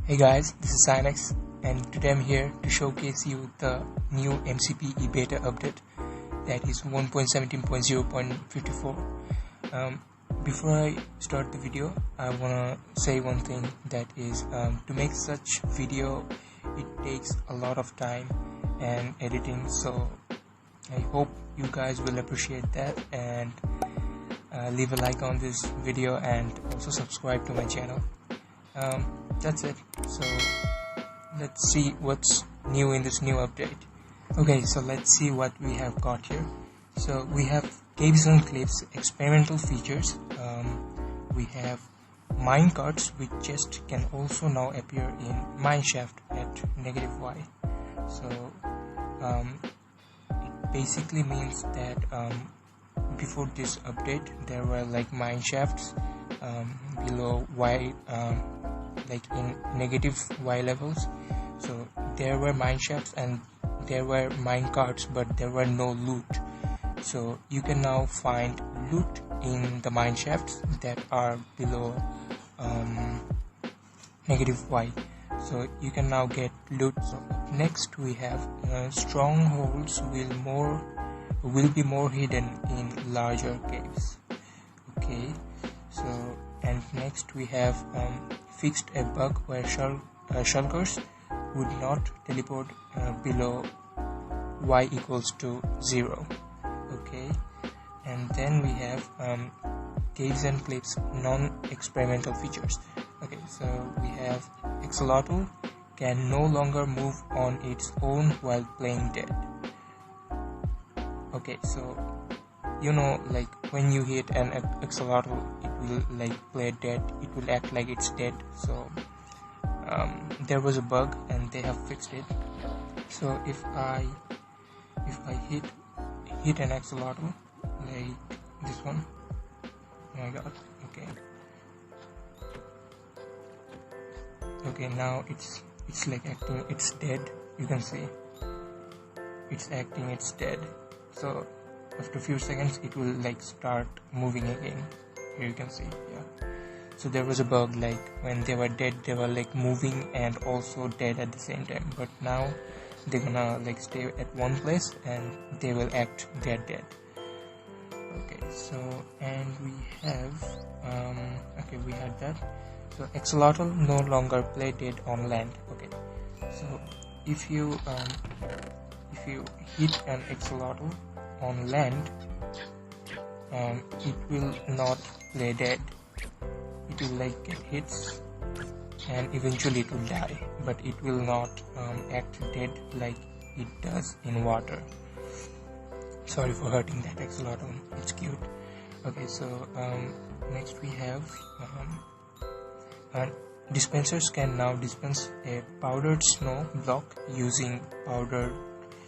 Hey guys, this is SinX and today I'm here to showcase you the new mcpe beta update that is 1.17.0.54. Before I start the video, I wanna say one thing, that is to make such video it takes a lot of time and editing, so I hope you guys will appreciate that and leave a like on this video and also subscribe to my channel. That's it. So let's see what's new in this new update. Okay, so let's see what we have got here. So we have caves and cliffs experimental features. We have mine carts, which just can also now appear in mineshaft at -y. So it basically means that before this update there were like mine shafts below y, like in -y levels. So there were mine shafts and there were mine carts, but there were no loot. So you can now find loot in the mine shafts that are below -y. So you can now get loot. So next we have strongholds will be more hidden in larger caves. Okay, so and next we have fixed a bug where shulkers would not teleport below y equals to 0. Okay, and then we have caves and cliffs non-experimental features. Okay, so we have axolotl can no longer move on its own while playing dead. Okay, so you know, like when you hit an axolotl, it will like play dead, it will act like it's dead. So there was a bug and they have fixed it. So if I hit an axolotl like this one, oh my god, okay, now it's like acting, it's dead. You can see it's acting, it's dead. So after a few seconds it will like start moving again. Here you can see, yeah. So there was a bug, like when they were dead they were like moving and also dead at the same time, but now they're gonna like stay at one place and they will act they're dead. Okay, so and we have okay, we had that. So axolotl no longer play dead on land. Okay, so if you hit an axolotl on land, it will not play dead. It will like get hits and eventually it will die, but it will not act dead like it does in water. Sorry for hurting that axolotl, it's cute. Okay, so next we have dispensers can now dispense a powdered snow block using powdered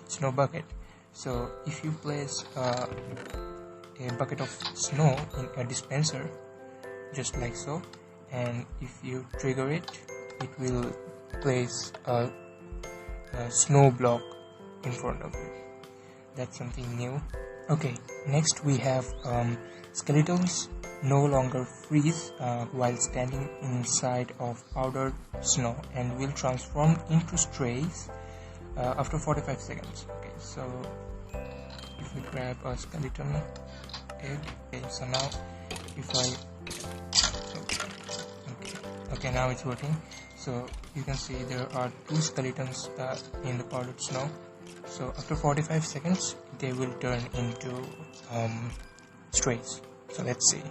snow bucket. So if you place a bucket of snow in a dispenser just like so, and if you trigger it, it will place a snow block in front of it. That's something new. Okay, next we have skeletons no longer freeze while standing inside of powdered snow and will transform into strays after 45 seconds. Okay, so if we grab a skeleton egg, okay, so now if I okay, now it's working. So you can see there are two skeletons in the powdered snow. So after 45 seconds they will turn into strays. So let's see.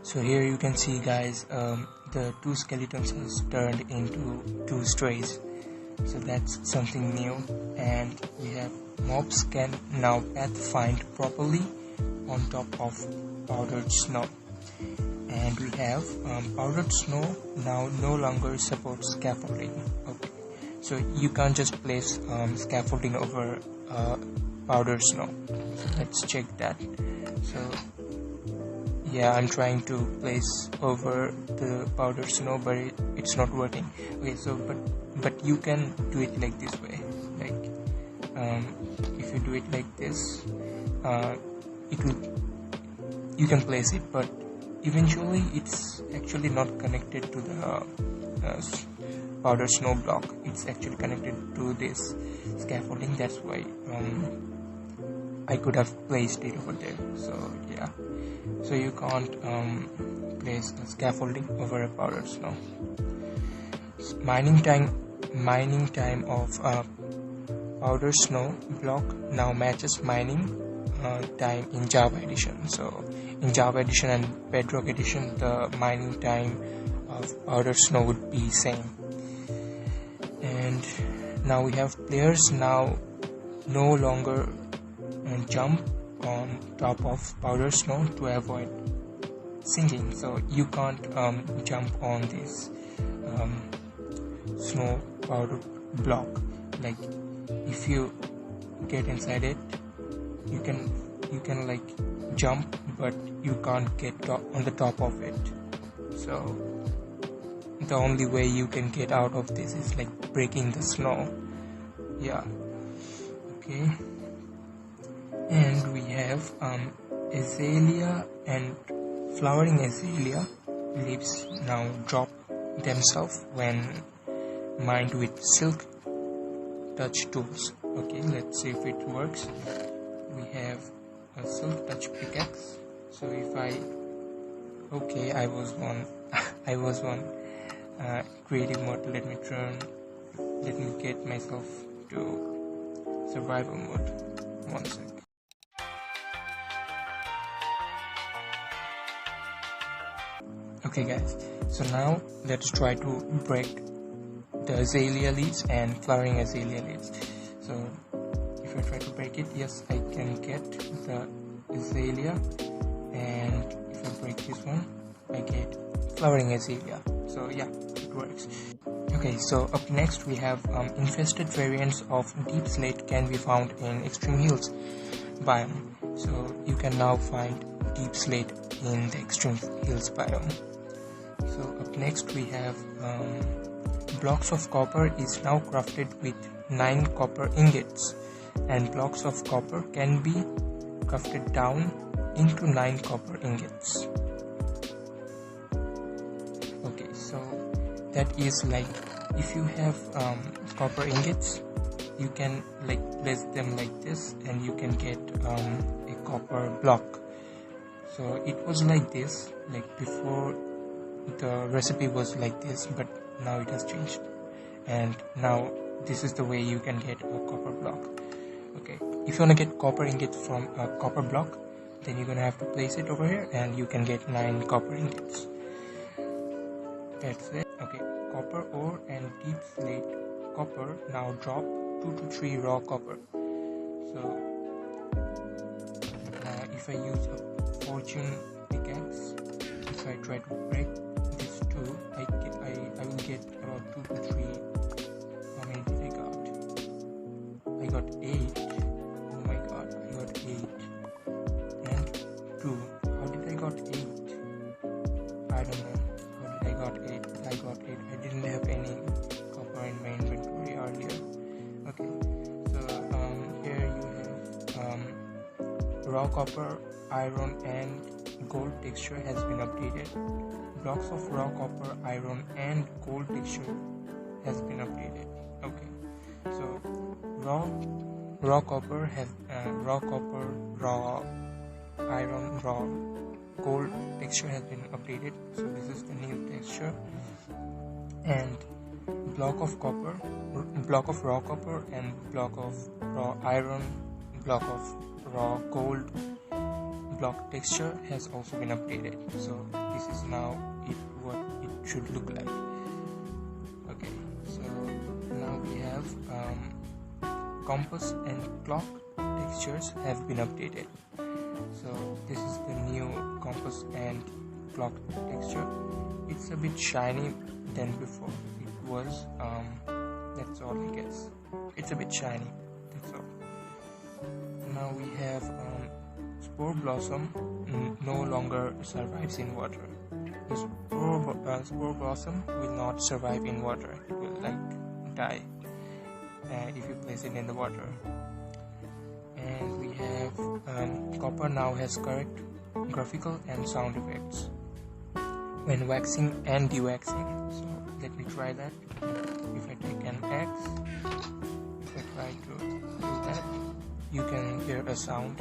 So here you can see, guys, the two skeletons has turned into two strays. So that's something new. And we have mobs can now pathfind properly on top of powdered snow. And we have powdered snow now no longer supports scaffolding. Okay, so you can't just place scaffolding over powdered snow. So let's check that. So yeah, I'm trying to place over the powdered snow, but it's not working. Okay, so but you can do it like this way, like if you do it like this, it will, you can place it, but eventually it's actually not connected to the powdered snow block. It's actually connected to this scaffolding. That's why I could have placed it over there. So yeah, so you can't place a scaffolding over a powdered snow. Mining time of powdered snow block now matches mining time in Java edition. So in Java edition and Bedrock edition, the mining time of powdered snow would be same. And now we have players now no longer jump on top of powdered snow to avoid sinking. So you can't jump on this snow powder block. Like if you get inside it, you can like jump, but you can't get on the top of it. So the only way you can get out of this is like breaking the snow. Yeah, okay. And we have azalea and flowering azalea leaves now drop themselves when mined with silk touch tools. Okay, let's see if it works. We have a silk touch pickaxe. So if I was on creative mode. Let me get myself to survival mode. One sec. Okay guys, so now let's try to break the azalea leaves and flowering azalea leaves. So if I try to break it, yes, I can get the azalea, and if I break this one, I get flowering azalea. So yeah, it works. Okay, so up next we have infested variants of deep slate can be found in extreme hills biome. So you can now find deep slate in the extreme hills biome. So up next we have blocks of copper is now crafted with 9 copper ingots, and blocks of copper can be crafted down into 9 copper ingots. Okay, so that is like if you have copper ingots, you can like place them like this and you can get a copper block. So it was like this, like before the recipe was like this, but now it has changed, and now this is the way you can get a copper block. Okay, if you want to get copper ingot from a copper block, then you're gonna have to place it over here and you can get 9 copper ingots. That's it. Okay, copper ore and deep slate copper now drop 2 to 3 raw copper. So if I use a fortune pickaxe, if I try to break this 2, I will get about 2 to 3. How many did I got? I got 8. Oh my god, I got 8 and 2. How did I got 8? I don't know. How did I got 8? I got 8. I didn't have any copper in my inventory earlier. Okay, so here you have raw copper, iron and gold texture has been updated. Blocks of raw copper, iron and gold texture has been updated. Okay, so raw copper has raw copper, raw iron, raw gold texture has been updated. So this is the new texture. And block of copper, block of raw copper and block of raw iron, block of raw gold block texture has also been updated. So this is now what it should look like. Okay, so now we have compass and clock textures have been updated. So this is the new compass and clock texture. It's a bit shiny than before. It was that's all I guess. It's a bit shiny, that's all. Now we have spore blossom no longer survives in water. The spore blossom will not survive in water. It will like die if you place it in the water. And we have copper now has correct graphical and sound effects when waxing and dewaxing. So let me try that. If I take an X, if I try to do that, you can hear a sound.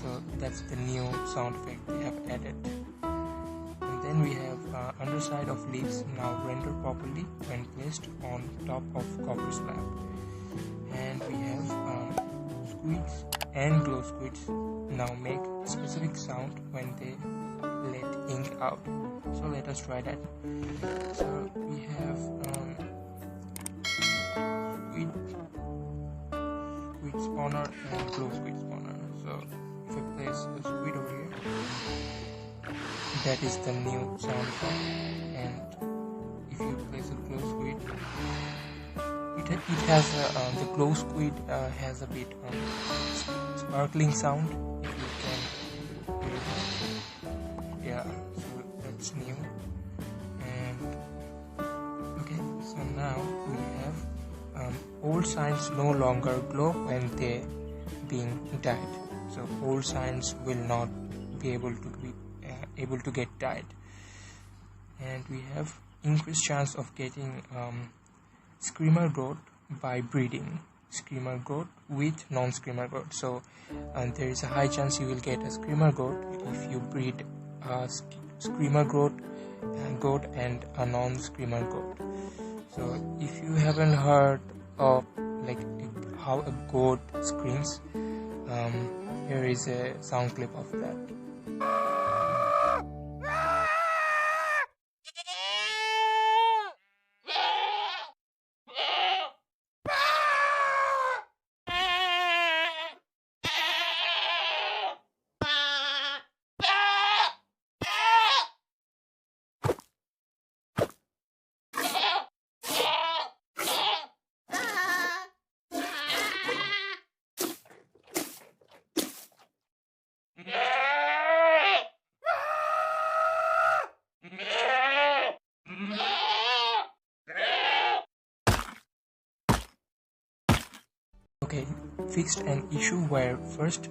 So that's the new sound effect they have added. And then we have underside of leaves now render properly when placed on top of copper slab. And we have squids and glow squids now make specific sound when they let ink out. So let us try that. So we have squid spawner and glow squid spawner. So if I place a squid over here, that is the new sound effect. And if you place a glow squid, it has the glow squid has a bit sparkling sound. If you can hear that. Yeah, so that's new. And okay, so now we have old signs no longer glow when they being dyed. So old signs will not be able to get dyed. And we have increased chance of getting screamer growth by breeding screamer goat with non-screamer goat. So there is a high chance you will get a screamer goat if you breed a screamer goat and a non-screamer goat. So if you haven't heard of like how a goat screams, here is a sound clip of that. Okay, fixed an issue where first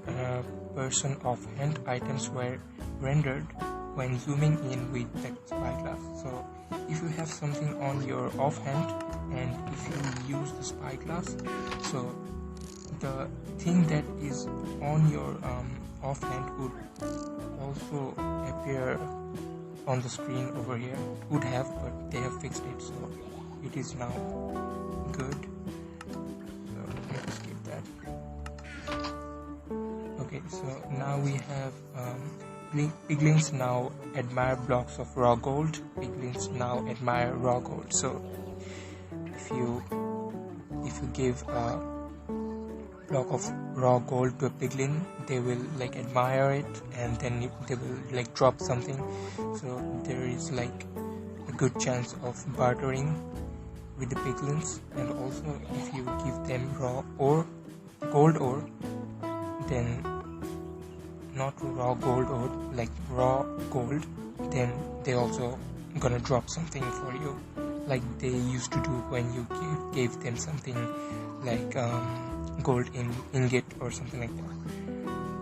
person offhand items were rendered when zooming in with the spyglass. So if you have something on your offhand and if you use the spyglass, so the thing that is on your offhand would also appear on the screen over here. It would have, but they have fixed it, so it is now good. Okay, so now we have piglins now admire blocks of raw gold. Piglins now admire raw gold. So if you give a block of raw gold to a piglin, they will like admire it, and then they will like drop something. So there is like a good chance of bartering with the piglins. And also if you give them raw ore, gold ore, then not raw gold ore, like raw gold, then they also gonna drop something for you, like they used to do when you gave them something like gold in ingot or something like that.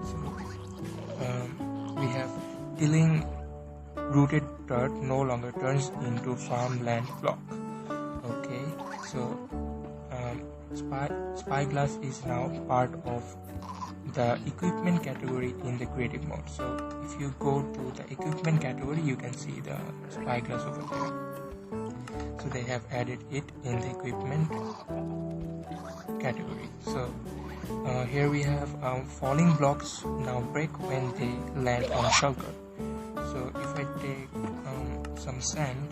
So we have tilling rooted dirt no longer turns into farmland block. Okay, so spyglass is now part of the equipment category in the creative mode. So if you go to the equipment category, you can see the spyglass over there. So they have added it in the equipment category. So here we have falling blocks now break when they land on shulker. So if I take some sand,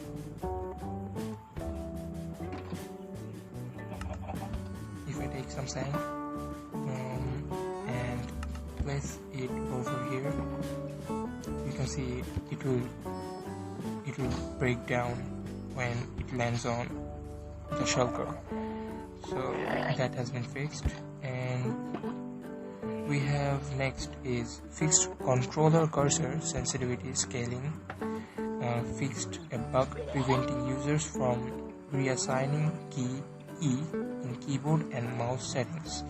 and place it over here, you can see it will break down when it lands on the shulker. So that has been fixed. And we have next is fixed controller cursor sensitivity scaling. Fixed a bug preventing users from reassigning key E in keyboard and mouse settings.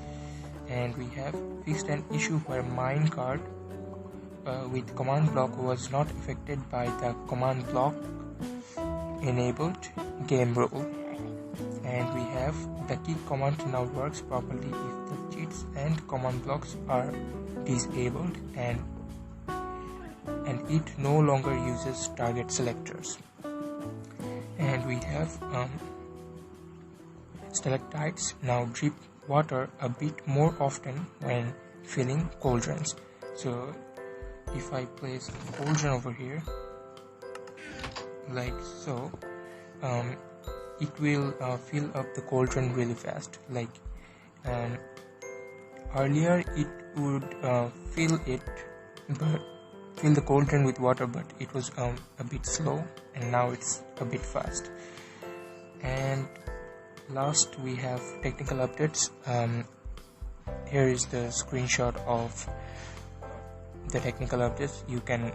And we have fixed an issue where minecart with command block was not affected by the command block enabled game rule. And we have the key command now works properly if the cheats and command blocks are disabled, and it no longer uses target selectors. And we have stalactites now drip water a bit more often when filling cauldrons. So if I place a cauldron over here like so, it will fill up the cauldron really fast. Like earlier it would fill the cauldron with water, but it was a bit slow, and now it's a bit fast. And last we have technical updates. Here is the screenshot of the technical updates you can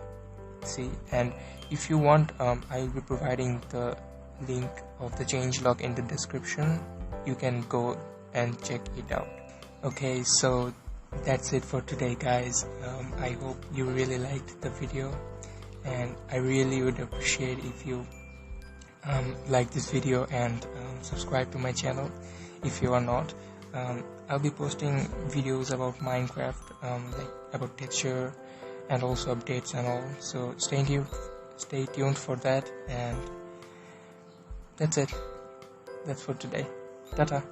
see, and if you want, I will be providing the link of the changelog in the description. You can go and check it out. Okay, so that's it for today, guys. I hope you really liked the video, and I really would appreciate if you like this video and subscribe to my channel if you are not. I'll be posting videos about Minecraft, like about texture and also updates and all, so stay tuned for that. And that's it. That's for today. Tata.